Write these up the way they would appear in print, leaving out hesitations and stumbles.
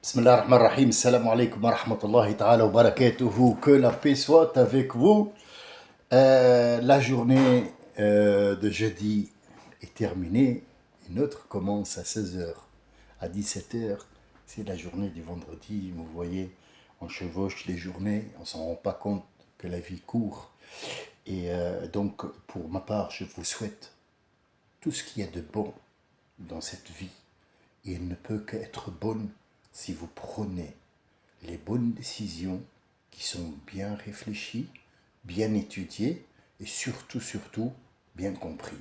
Bismillah ar-Rahman ar-Rahim, salam alaikum wa rahmatullahi ta'ala wa barakatuhu, que la paix soit avec vous. La journée de jeudi est terminée, une autre commence à 16 heures, à 17 heures. C'est la journée du vendredi, vous voyez, on chevauche les journées, on s'en rend pas compte que la vie court. Et donc, pour ma part, je vous souhaite tout ce qu'il y a de bon dans cette vie. Et elle ne peut qu'être bonne si vous prenez les bonnes décisions qui sont bien réfléchies, bien étudiées et surtout, bien compris.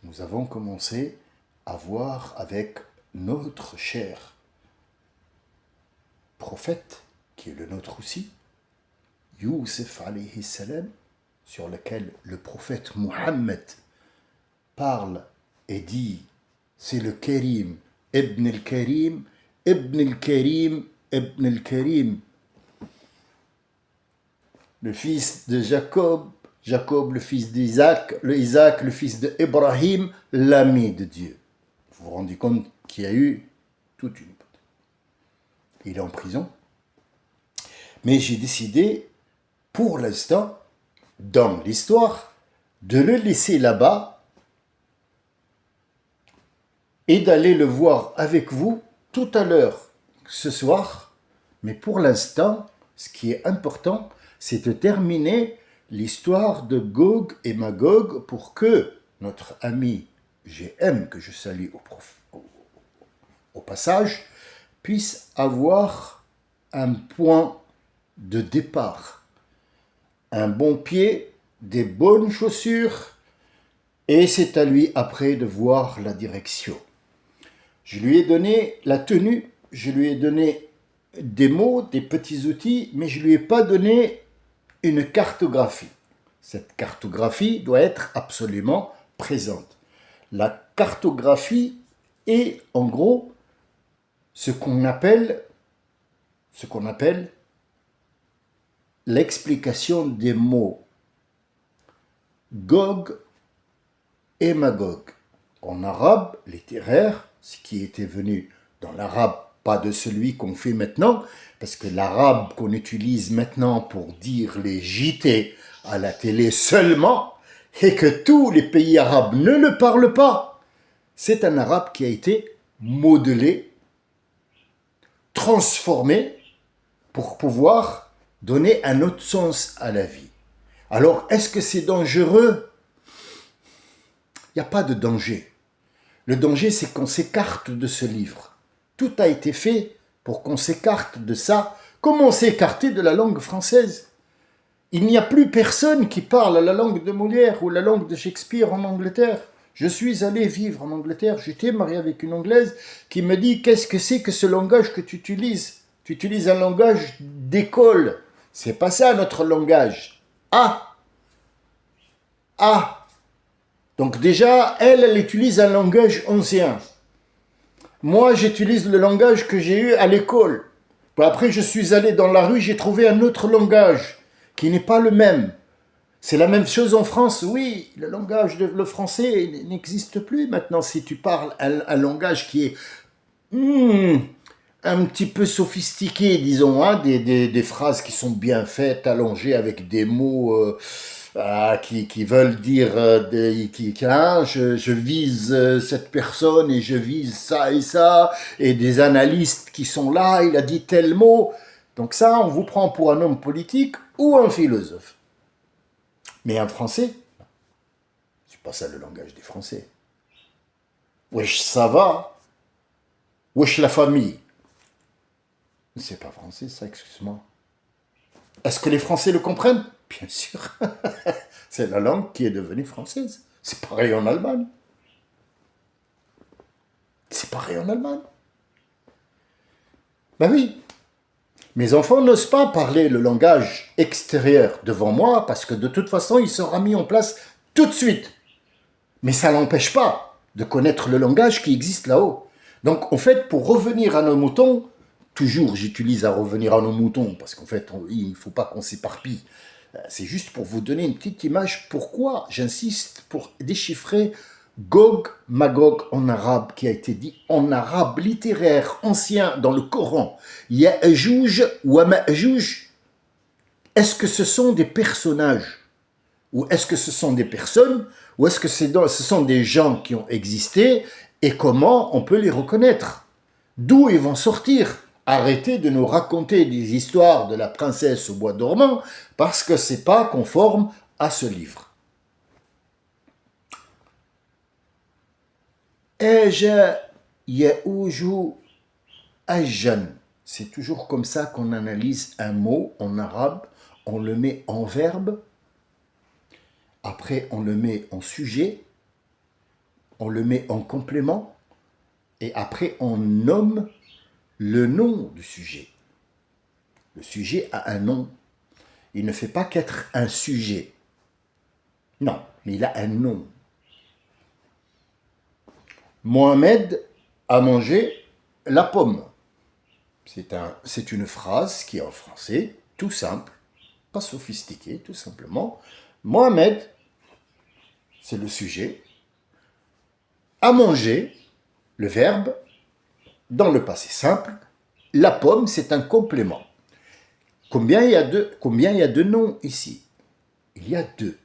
Nous avons commencé à voir avec notre cher prophète, qui est le nôtre aussi, Youssef alayhi salam, sur lequel le prophète Mohammed parle et dit c'est le Karim, Ibn al-Karim, Ibn al-Karim, Ibn al-Karim, le fils de Jacob, Jacob le fils d'Isaac, Isaac le fils d'Ibrahim, l'ami de Dieu. Vous vous rendez compte qu'il y a eu toute une... Il est en prison. Mais j'ai décidé, pour l'instant, dans l'histoire, de le laisser là-bas et d'aller le voir avec vous tout à l'heure, ce soir. Mais pour l'instant, ce qui est important, c'est de terminer l'histoire de Gog et Magog pour que notre ami GM, que je salue au passage, puisse avoir un point de départ, un bon pied, des bonnes chaussures, et c'est à lui après de voir la direction. Je lui ai donné la tenue, je lui ai donné des mots, des petits outils, mais je ne lui ai pas donné une cartographie. Cette cartographie doit être absolument présente. La cartographie est en gros ce qu'on appelle l'explication des mots Gog et Magog. En arabe littéraire, ce qui était venu dans l'arabe, pas de celui qu'on fait maintenant, parce que l'arabe qu'on utilise maintenant pour dire les JT à la télé seulement, et que tous les pays arabes ne le parlent pas, c'est un arabe qui a été modelé, transformé, pour pouvoir donner un autre sens à la vie. Alors, est-ce que c'est dangereux? Il n'y a pas de danger. Le danger, c'est qu'on s'écarte de ce livre. Tout a été fait pour qu'on s'écarte de ça, comme on s'est écarté de la langue française. Il n'y a plus personne qui parle la langue de Molière ou la langue de Shakespeare en Angleterre. Je suis allé vivre en Angleterre, j'étais marié avec une Anglaise qui me dit « Qu'est-ce que c'est que ce langage que tu utilises? Tu utilises un langage d'école. C'est pas ça notre langage. » Ah! Ah! Donc déjà, elle utilise un langage ancien. Moi, j'utilise le langage que j'ai eu à l'école. Puis après, je suis allé dans la rue, j'ai trouvé un autre langage qui n'est pas le même. C'est la même chose en France, oui, le français n'existe plus maintenant. Si tu parles un langage qui est un petit peu sophistiqué, disons, hein, des phrases qui sont bien faites, allongées avec des mots qui veulent dire je vise cette personne et je vise ça, et des analystes qui sont là, il a dit tel mot. Donc ça, on vous prend pour un homme politique ou un philosophe. Mais un français, c'est pas ça le langage des Français. Wesh, ça va? Wesh, la famille? C'est pas français, ça, excuse-moi. Est-ce que les Français le comprennent? Bien sûr. C'est la langue qui est devenue française. C'est pareil en Allemagne. C'est pareil en Allemagne. Ben oui. Mes enfants n'osent pas parler le langage extérieur devant moi parce que de toute façon, il sera mis en place tout de suite. Mais ça n'empêche pas de connaître le langage qui existe là-haut. Donc, en fait, pour revenir à nos moutons, toujours j'utilise à revenir à nos moutons parce qu'en fait, il ne faut pas qu'on s'éparpille. C'est juste pour vous donner une petite image pourquoi j'insiste pour déchiffrer Gog, Magog en arabe, qui a été dit en arabe littéraire ancien dans le Coran. Ya'jouj wa Ma'jouj. Est-ce que ce sont des personnages? Ou est-ce que ce sont des personnes? Ou est-ce que ce sont des gens qui ont existé? Et comment on peut les reconnaître? D'où ils vont sortir? Arrêtez de nous raconter des histoires de la princesse au bois dormant, parce que c'est pas conforme à ce livre. Eja Yaouju Ajjan. C'est toujours comme ça qu'on analyse un mot en arabe. On le met en verbe, après on le met en sujet, on le met en complément, et après on nomme le nom du sujet. Le sujet a un nom. Il ne fait pas qu'être un sujet. Non, mais il a un nom. Mohamed a mangé la pomme. C'est une phrase qui est en français, tout simple, pas sophistiquée, tout simplement. Mohamed, c'est le sujet, a mangé, le verbe, dans le passé simple. La pomme, c'est un complément. Combien il y a de noms ici? Il y a deux.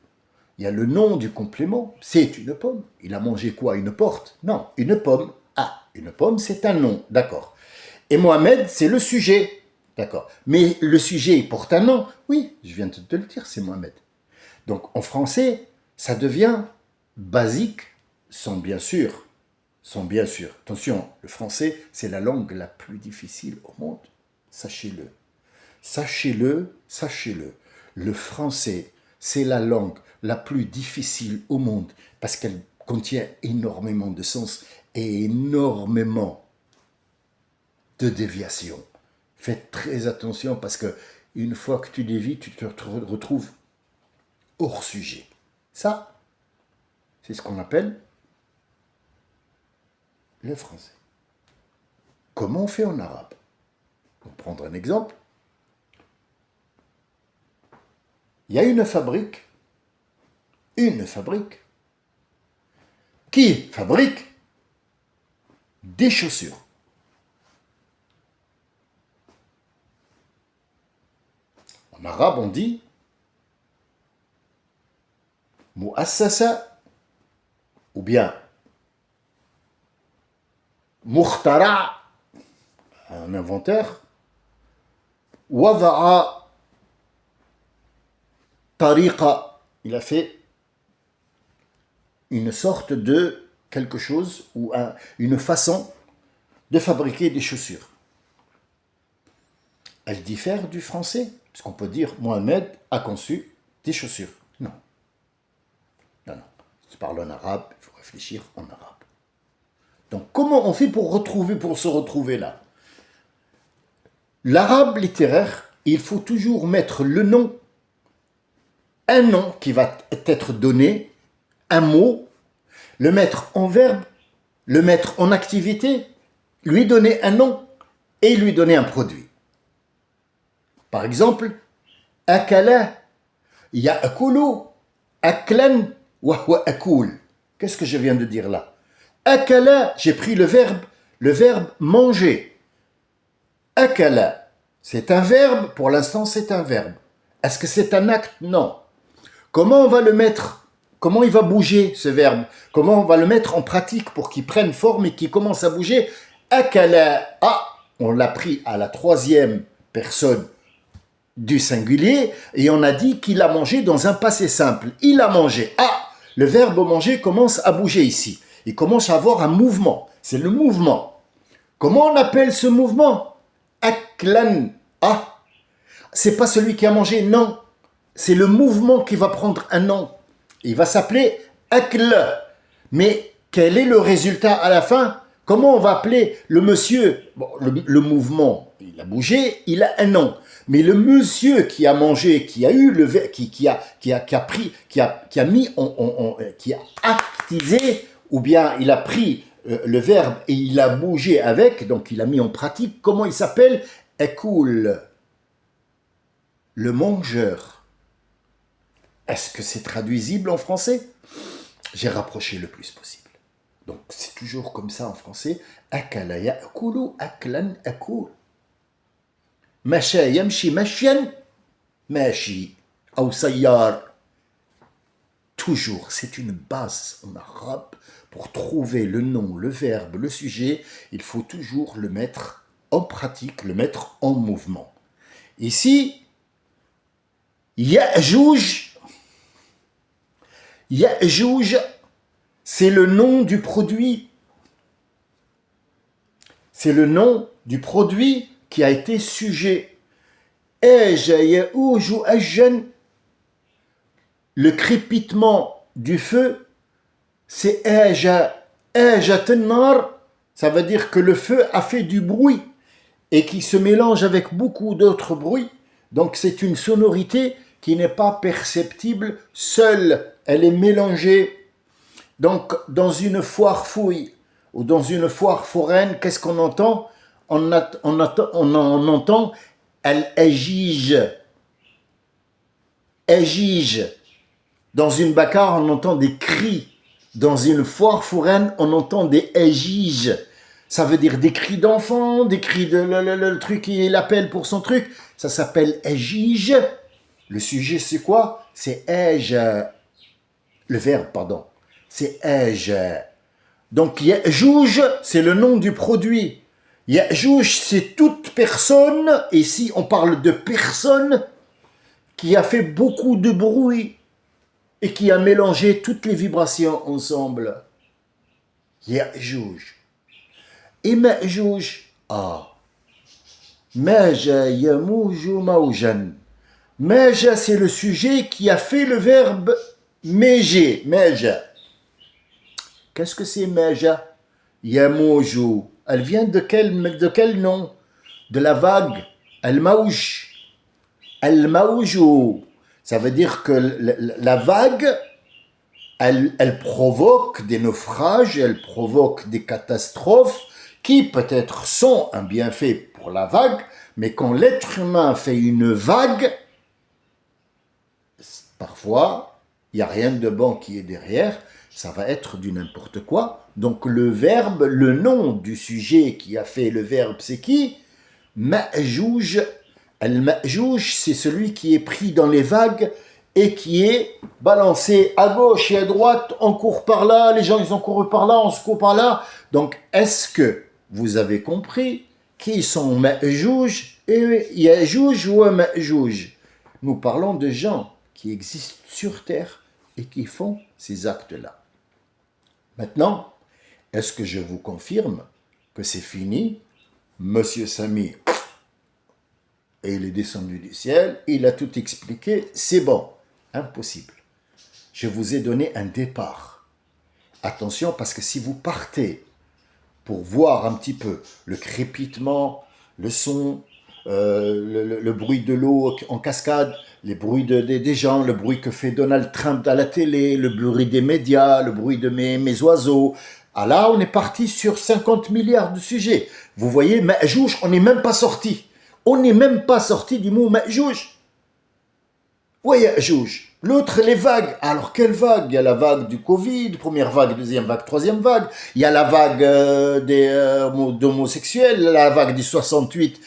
Il y a le nom du complément, c'est une pomme. Il a mangé quoi? Une porte? Non, une pomme. Ah, une pomme, c'est un nom, d'accord. Et Mohamed, c'est le sujet, d'accord. Mais le sujet, il porte un nom. Oui, je viens de te le dire, c'est Mohamed. Donc en français, ça devient basique, sans bien sûr. Attention, le français, c'est la langue la plus difficile au monde. Sachez-le. Sachez-le. Le français, c'est la langue la plus difficile au monde parce qu'elle contient énormément de sens et énormément de déviations. Faites très attention parce que une fois que tu dévies, tu te retrouves hors sujet. Ça, c'est ce qu'on appelle le français. Comment on fait en arabe? Pour prendre un exemple, il y a une fabrique qui fabrique des chaussures. En arabe, on dit mu'assasa ou bien mukhtara, un inventeur, wada'a tariqa, il a fait une sorte de quelque chose ou une façon de fabriquer des chaussures. Elle diffère du français, parce qu'on peut dire Mohamed a conçu des chaussures. Non. Si tu parles en arabe, il faut réfléchir en arabe. Donc comment on fait pour se retrouver là? L'arabe littéraire, il faut toujours mettre le nom, un nom qui va être donné, un mot, le mettre en verbe, le mettre en activité, lui donner un nom et lui donner un produit. Par exemple, akala, ya'kulu, aklan, wa huwa akul. Qu'est-ce que je viens de dire là? Akala, j'ai pris le verbe manger. Akala, c'est un verbe, pour l'instant c'est un verbe. Est-ce que c'est un acte? Non. Comment on va le mettre? Comment il va bouger ce verbe? Comment on va le mettre en pratique pour qu'il prenne forme et qu'il commence à bouger? Akala, on l'a pris à la troisième personne du singulier et on a dit qu'il a mangé dans un passé simple. Il a mangé. Le verbe manger commence à bouger ici. Il commence à avoir un mouvement. C'est le mouvement. Comment on appelle ce mouvement? Aklan. C'est pas celui qui a mangé, non. C'est le mouvement qui va prendre un nom. Il va s'appeler akl. Mais quel est le résultat à la fin? Comment on va appeler le monsieur? Le mouvement, il a bougé, il a un nom. Mais le monsieur qui a mangé, qui a eu le qui a actisé, ou bien il a pris le verbe et il a bougé avec, donc il a mis en pratique, comment il s'appelle? Ekul, le mangeur. Est-ce que c'est traduisible en français? J'ai rapproché le plus possible. Donc c'est toujours comme ça en français. Akala ya'kulu aklan akul. Masha yamshi mashyan mashi. Ou sayyar. Toujours, c'est une base en arabe. Pour trouver le nom, le verbe, le sujet, il faut toujours le mettre en pratique, le mettre en mouvement. Ici, Ya'jouj, Ya'jouj, c'est le nom du produit. C'est le nom du produit qui a été sujet. Aja Ya'ouj ajjan, le crépitement du feu, c'est Aja tennar, ça veut dire que le feu a fait du bruit et qui se mélange avec beaucoup d'autres bruits. Donc c'est une sonorité qui n'est pas perceptible seule, elle est mélangée. Donc dans une foire fouille ou dans une foire foraine, qu'est-ce qu'on entend? On entend al-ajij. Ajij. Dans une bagarre, on entend des cris. Dans une foire foraine, on entend des ajij. Ça veut dire des cris d'enfants, des cris de le truc qui l'appelle pour son truc. Ça s'appelle ajij. Le sujet, c'est quoi? C'est aj. Le verbe, pardon. C'est aj. Donc, Ya'jouj, c'est le nom du produit. Ya'jouj, c'est toute personne. Et ici, on parle de personne qui a fait beaucoup de bruit et qui a mélangé toutes les vibrations ensemble. Ya'jouj. Et Ma'jouj, Maja yamouju maujan. Maja, c'est le sujet qui a fait le verbe méger. Maja. Qu'est-ce que c'est Maja? Yamouju. Elle vient de quel nom? De la vague. Al-Maouj. Al-Maouju. Ça veut dire que la vague, elle provoque des naufrages, elle provoque des catastrophes qui peut-être sont un bienfait pour la vague, mais quand l'être humain fait une vague, parfois, il n'y a rien de bon qui est derrière, ça va être du n'importe quoi. Donc le verbe, le nom du sujet qui a fait le verbe, c'est qui? Ma'jouj. Al-Ma'jouj, c'est celui qui est pris dans les vagues et qui est balancé à gauche et à droite, on court par là, les gens ils ont couru par là, on se court par là. Donc est-ce que vous avez compris qui sont Ma'jouj et Ya'jouj ou Ma'jouj? Nous parlons de gens qui existent sur terre et qui font ces actes-là. Maintenant, est-ce que je vous confirme que c'est fini? Monsieur Samy, et il est descendu du ciel, il a tout expliqué, c'est bon. Impossible. Je vous ai donné un départ. Attention, parce que si vous partez pour voir un petit peu le crépitement, le son, le bruit de l'eau en cascade, les bruits des gens, le bruit que fait Donald Trump à la télé, le bruit des médias, le bruit de mes oiseaux. Ah là, on est parti sur 50 milliards de sujets. Vous voyez, Ma'jouj, on n'est même pas sorti. On n'est même pas sorti du mot Ma'jouj. Oui, Ya'jouj. L'autre, les vagues. Alors, quelle vague? Il y a la vague du Covid, première vague, deuxième vague, troisième vague. Il y a la vague d'homosexuels, la vague du 68,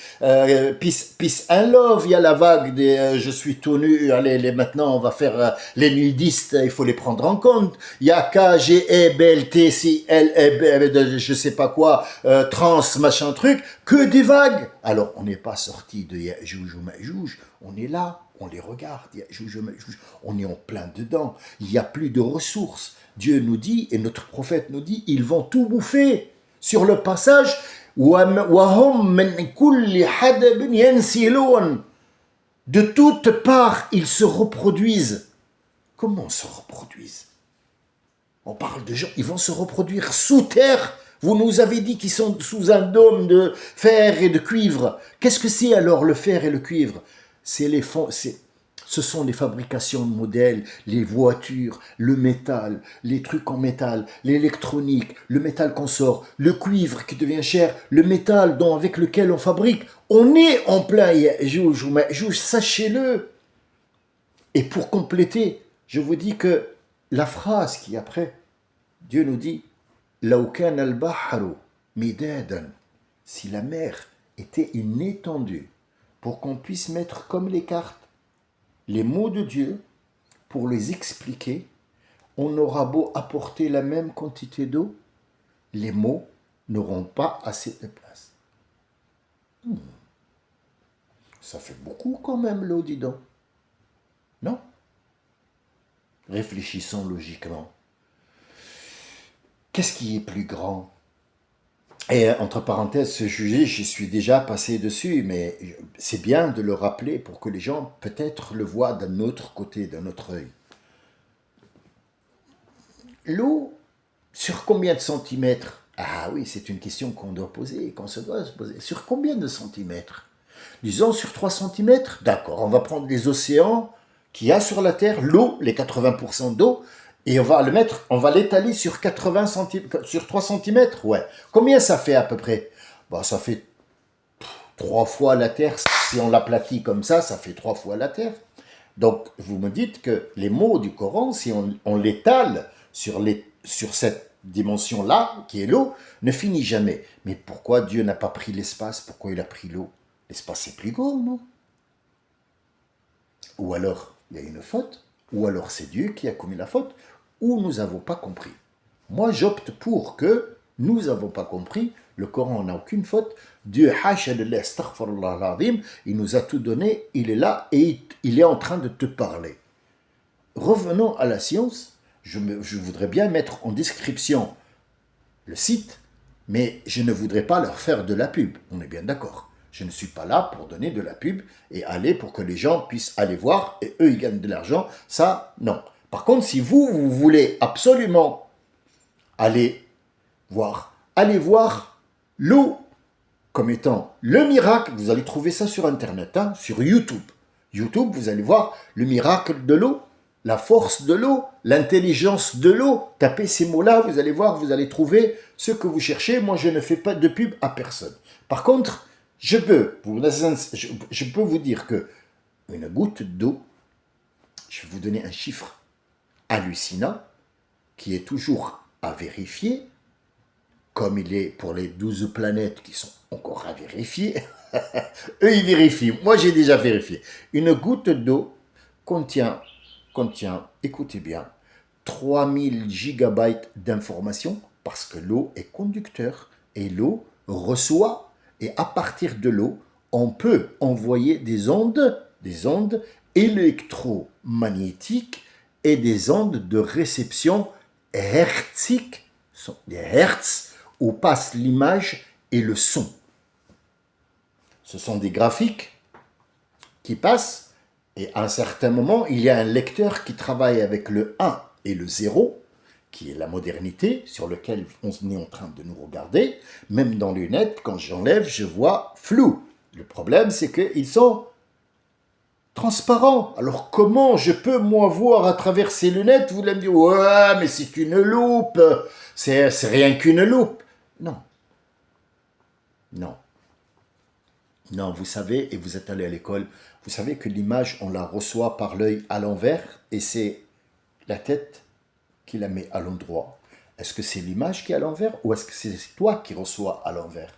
peace and love. Il y a la vague des je suis tout nu, allez, maintenant on va faire les nudistes, il faut les prendre en compte. Il y a K, G, E, B, L, T, C, L, E, je sais pas quoi, trans, machin truc, que des vagues. Alors, on n'est pas sorti de Ya'jouj ou Ma'jouj, on est là. On les regarde, on est en plein dedans, il n'y a plus de ressources. Dieu nous dit, et notre prophète nous dit, ils vont tout bouffer. Sur le passage, de toutes parts, ils se reproduisent. Comment se reproduisent? On parle de gens, ils vont se reproduire sous terre. Vous nous avez dit qu'ils sont sous un dôme de fer et de cuivre. Qu'est-ce que c'est alors le fer et le cuivre? Ce sont les fabrications de modèles, les voitures, le métal, les trucs en métal, l'électronique, le métal qu'on sort, le cuivre qui devient cher, le métal avec lequel on fabrique. On est en plein Ya'jouj ou Ma'jouj, sachez-le. Et pour compléter, je vous dis que la phrase qui est après, Dieu nous dit لو كان البحر مدادا, si la mer était une étendue pour qu'on puisse mettre comme les cartes les mots de Dieu pour les expliquer, on aura beau apporter la même quantité d'eau, les mots n'auront pas assez de place. Ça fait beaucoup quand même l'eau, dis donc. Non? Réfléchissons logiquement. Qu'est-ce qui est plus grand? Et entre parenthèses, ce sujet, j'y suis déjà passé dessus, mais c'est bien de le rappeler pour que les gens peut-être le voient d'un autre côté, d'un autre œil. L'eau, sur combien de centimètres? Ah oui, c'est une question qu'on doit poser, qu'on se doit se poser. Sur combien de centimètres? Disons sur 3 centimètres. D'accord, on va prendre les océans qu'il y a sur la Terre, l'eau, les 80% d'eau, et on va l'étaler sur 80 sur 3 centimètres. Ouais. Combien ça fait à peu près? Bah, ça fait 3 fois la Terre. Si on l'aplatit comme ça fait 3 fois la Terre. Donc, vous me dites que les mots du Coran, si on l'étale sur cette dimension-là, qui est l'eau, ne finit jamais. Mais pourquoi Dieu n'a pas pris l'espace? Pourquoi il a pris l'eau? L'espace est plus grand, non? Ou alors, il y a une faute, ou alors c'est Dieu qui a commis la faute, ou nous n'avons pas compris. Moi, j'opte pour que nous n'avons pas compris, le Coran n'a aucune faute, Dieu, il nous a tout donné, il est là et il est en train de te parler. Revenons à la science, je voudrais bien mettre en description le site, mais je ne voudrais pas leur faire de la pub, on est bien d'accord. Je ne suis pas là pour donner de la pub et aller pour que les gens puissent aller voir et eux, ils gagnent de l'argent. Ça, non. Par contre, si vous voulez absolument aller voir l'eau comme étant le miracle, vous allez trouver ça sur Internet, hein, sur YouTube. YouTube, vous allez voir le miracle de l'eau, la force de l'eau, l'intelligence de l'eau. Tapez ces mots-là, vous allez voir, vous allez trouver ce que vous cherchez. Moi, je ne fais pas de pub à personne. Par contre, je peux vous dire que une goutte d'eau, je vais vous donner un chiffre hallucinant qui est toujours à vérifier, comme il est pour les 12 planètes qui sont encore à vérifier. Eux, ils vérifient. Moi, j'ai déjà vérifié. Une goutte d'eau contient, écoutez bien, 3000 gigabytes d'informations parce que l'eau est conducteur et l'eau reçoit. Et à partir de l'eau, on peut envoyer des ondes électromagnétiques et des ondes de réception hertziques, des hertz, où passe l'image et le son. Ce sont des graphiques qui passent, et à un certain moment, il y a un lecteur qui travaille avec le 1 et le 0, qui est la modernité, sur lequel on est en train de nous regarder. Même dans les lunettes, quand j'enlève, je vois flou. Le problème, c'est qu'ils sont transparents. Alors comment je peux, moi, voir à travers ces lunettes? Vous allez me dire, ouais, mais c'est une loupe. C'est rien qu'une loupe. Non. Non. Non, vous savez, et vous êtes allé à l'école, vous savez que l'image, on la reçoit par l'œil à l'envers, et c'est la tête qui la met à l'endroit. Est-ce que c'est l'image qui est à l'envers ou est-ce que c'est toi qui reçois à l'envers?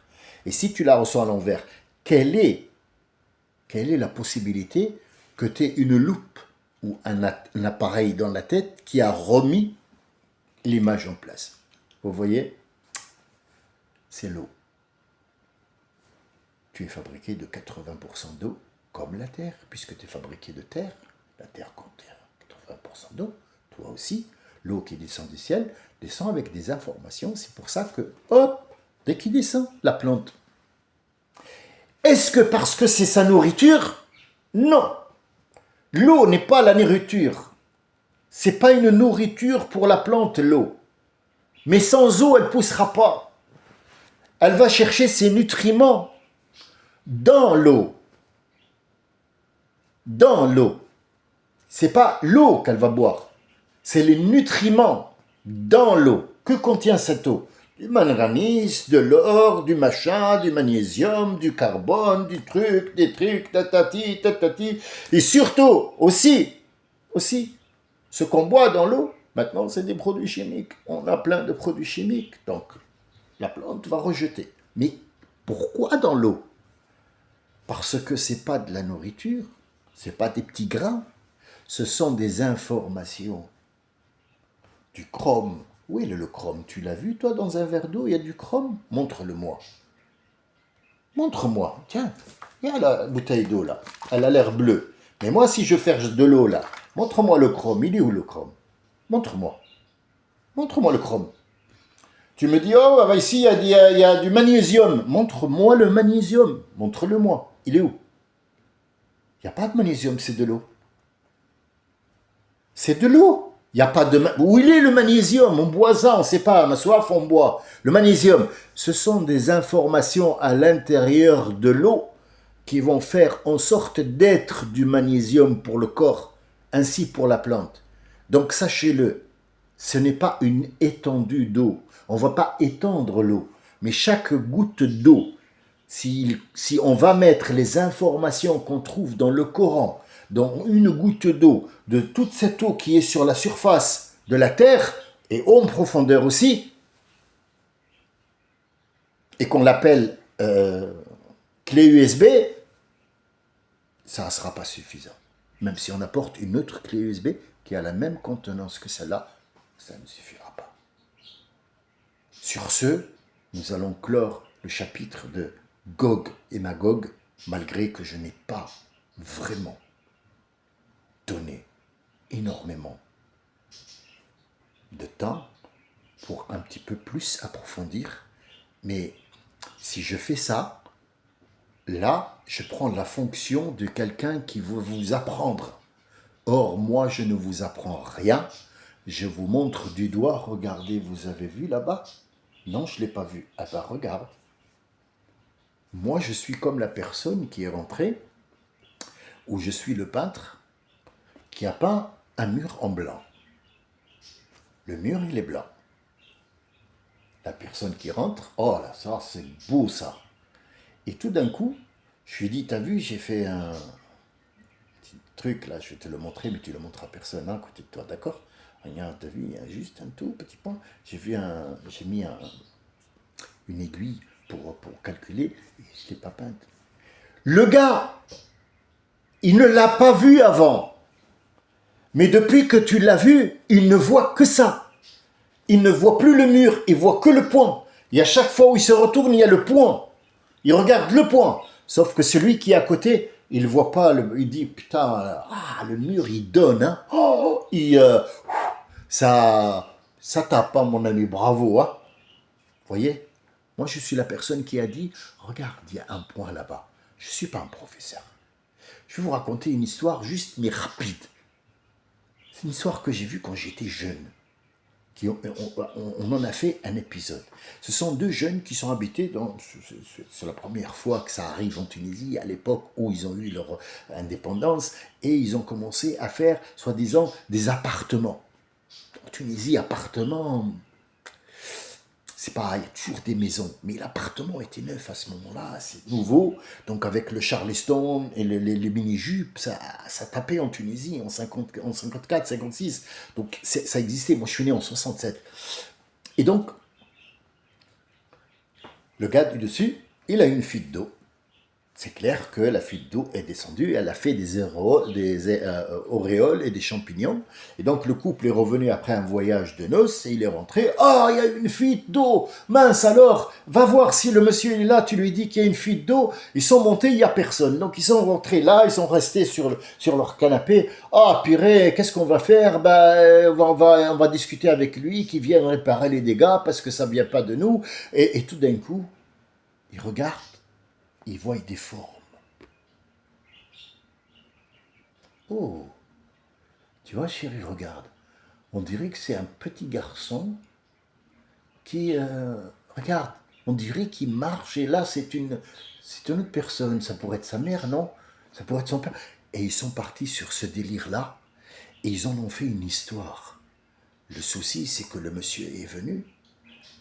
Et si tu la reçois à l'envers, quelle est la possibilité que tu aies une loupe ou un appareil dans la tête qui a remis l'image en place? Vous voyez? C'est l'eau. Tu es fabriqué de 80% d'eau, comme la Terre, puisque tu es fabriqué de terre. La Terre contient 80% d'eau, toi aussi. L'eau qui descend du ciel descend avec des informations. C'est pour ça que, hop, dès qu'il descend, la plante. Est-ce que parce que c'est sa nourriture? Non. L'eau n'est pas la nourriture. C'est pas une nourriture pour la plante, l'eau. Mais sans eau, elle ne poussera pas. Elle va chercher ses nutriments dans l'eau. Dans l'eau. C'est pas l'eau qu'elle va boire. C'est les nutriments dans l'eau. Que contient cette eau? Du manganèse, de l'or, du machin, du magnésium, du carbone, des trucs, tatati. Et surtout, aussi, ce qu'on boit dans l'eau, Maintenant, c'est des produits chimiques. On a plein de produits chimiques. Donc, la plante va rejeter. Mais pourquoi dans l'eau? Parce que ce n'est pas de la nourriture, ce n'est pas des petits grains. Ce sont des informations. Du chrome. Où est le chrome? Tu l'as vu, toi, dans un verre d'eau, il y a du chrome? Montre-le-moi. Montre-moi. Tiens, il y a la bouteille d'eau, là. Elle a l'air bleue. Mais moi, si je fais de l'eau, là, montre-moi le chrome. Il est où, le chrome? Montre-moi. Montre-moi le chrome. Tu me dis, oh, bah ici, il y a du magnésium. Montre-moi le magnésium. Montre-le-moi. Il est où? Il n'y a pas de magnésium, c'est de l'eau. C'est de l'eau. Il n'y a pas de... Où il est le magnésium? On boit ça, on ne sait pas. On a soif, on boit. Le magnésium, ce sont des informations à l'intérieur de l'eau qui vont faire en sorte d'être du magnésium pour le corps, ainsi pour la plante. Donc sachez-le, ce n'est pas une étendue d'eau. On ne va pas étendre l'eau. Mais chaque goutte d'eau, si on va mettre les informations qu'on trouve dans le Coran, dans une goutte d'eau, de toute cette eau qui est sur la surface de la terre, et en profondeur aussi, et qu'on l'appelle clé USB, ça ne sera pas suffisant. Même si on apporte une autre clé USB qui a la même contenance que celle-là, ça ne suffira pas. Sur ce, nous allons clore le chapitre de Gog et Magog, malgré que je n'ai pas vraiment donné énormément de temps pour un petit peu plus approfondir. Mais si je fais ça, là, je prends la fonction de quelqu'un qui veut vous apprendre. Or, moi, je ne vous apprends rien. Je vous montre du doigt. Regardez, vous avez vu là-bas? Non, je ne l'ai pas vu. Ah ben, regarde. Moi, je suis comme la personne qui est rentrée, ou je suis le peintre qui a peint un mur en blanc. Le mur, il est blanc. La personne qui rentre, oh là, ça, c'est beau ça. Et tout d'un coup, je lui dis, t'as vu, j'ai fait un petit truc là, je vais te le montrer, mais tu le montres à personne, hein, à côté de toi, d'accord? Regarde, t'as vu, il y a juste un tout petit point. J'ai mis une aiguille pour calculer, et je ne l'ai pas peinte. Le gars, il ne l'a pas vu avant. Mais depuis que tu l'as vu, il ne voit que ça. Il ne voit plus le mur, il voit que le point. Et à chaque fois où il se retourne, il y a le point. Il regarde le point. Sauf que celui qui est à côté, il ne voit pas. Il dit, putain, le mur, il donne. Hein. Ça tape, hein, mon ami, bravo. Hein. Vous voyez? Moi, je suis la personne qui a dit, regarde, il y a un point là-bas. Je ne suis pas un professeur. Je vais vous raconter une histoire juste, mais rapide. C'est une histoire que j'ai vue quand j'étais jeune. On en a fait un épisode. Ce sont deux jeunes qui sont habités c'est la première fois que ça arrive en Tunisie, à l'époque où ils ont eu leur indépendance, et ils ont commencé à faire, soi-disant, des appartements. En Tunisie, appartements, c'est pas, il y a toujours des maisons, mais l'appartement était neuf à ce moment-là, c'est nouveau, donc avec le Charleston et les mini-jupes, ça tapait en Tunisie en 54, 56, donc ça existait, moi je suis né en 67. Et donc, le gars du dessus, il a une fuite d'eau. C'est clair que la fuite d'eau est descendue, elle a fait des auréoles et des champignons. Et donc le couple est revenu après un voyage de noces et il est rentré. Ah, il y a une fuite d'eau. Mince alors, va voir si le monsieur est là, tu lui dis qu'il y a une fuite d'eau. Ils sont montés, il n'y a personne. Donc ils sont rentrés là, ils sont restés sur leur canapé. Ah, purée, qu'est-ce qu'on va faire? On va discuter avec lui, qu'il vienne réparer les dégâts parce que ça ne vient pas de nous. Et tout d'un coup, il regarde. Il voit des formes. Oh, tu vois, chérie, regarde. On dirait que c'est un petit garçon qui... regarde, on dirait qu'il marche et là, c'est une autre personne. Ça pourrait être sa mère, non? Ça pourrait être son père. Et ils sont partis sur ce délire-là et ils en ont fait une histoire. Le souci, c'est que le monsieur est venu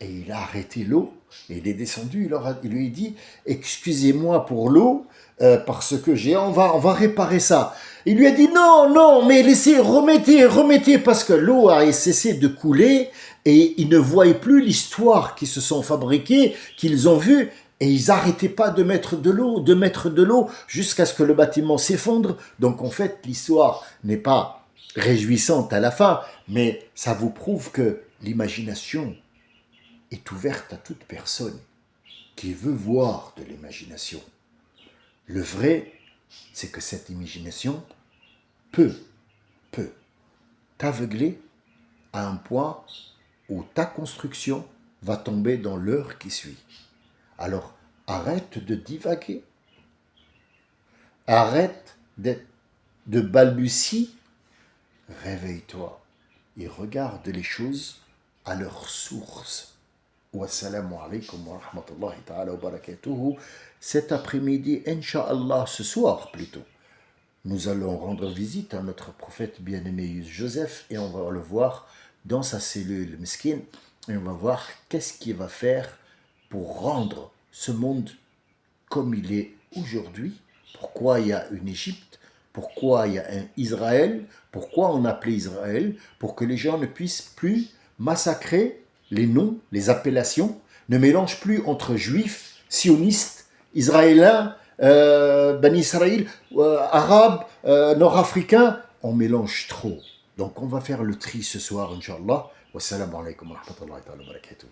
Et il a arrêté l'eau, et il est descendu, il lui a dit, excusez-moi pour l'eau, parce que on va réparer ça. Il lui a dit, non, non, mais laissez, remettez, parce que l'eau a cessé de couler, et ils ne voyaient plus l'histoire qu'ils se sont fabriqués, qu'ils ont vu, et ils n'arrêtaient pas de mettre de l'eau, jusqu'à ce que le bâtiment s'effondre. Donc en fait, l'histoire n'est pas réjouissante à la fin, mais ça vous prouve que l'imagination est ouverte à toute personne qui veut voir de l'imagination. Le vrai, c'est que cette imagination peut t'aveugler à un point où ta construction va tomber dans l'heure qui suit. Alors, arrête de divaguer. Arrête de balbutier. Réveille-toi et regarde les choses à leur source. Wassalamu alaikum wa rahmatullahi ta'ala wa barakatuhu. Cet après-midi, Inch'Allah, ce soir plutôt, nous allons rendre visite à notre prophète bien-aimé Joseph et on va le voir dans sa cellule mesquine et on va voir qu'est-ce qu'il va faire pour rendre ce monde comme il est aujourd'hui. Pourquoi il y a une Égypte, pourquoi il y a un Israël, pourquoi on appelait Israël, pour que les gens ne puissent plus massacrer les noms, les appellations, ne mélangent plus entre juifs, sionistes, israéliens, Ben Israël, arabes, nord-africains. On mélange trop. Donc on va faire le tri ce soir, Inch'Allah. Wassalamu alaikum wa rahmatullahi wa barakatuh.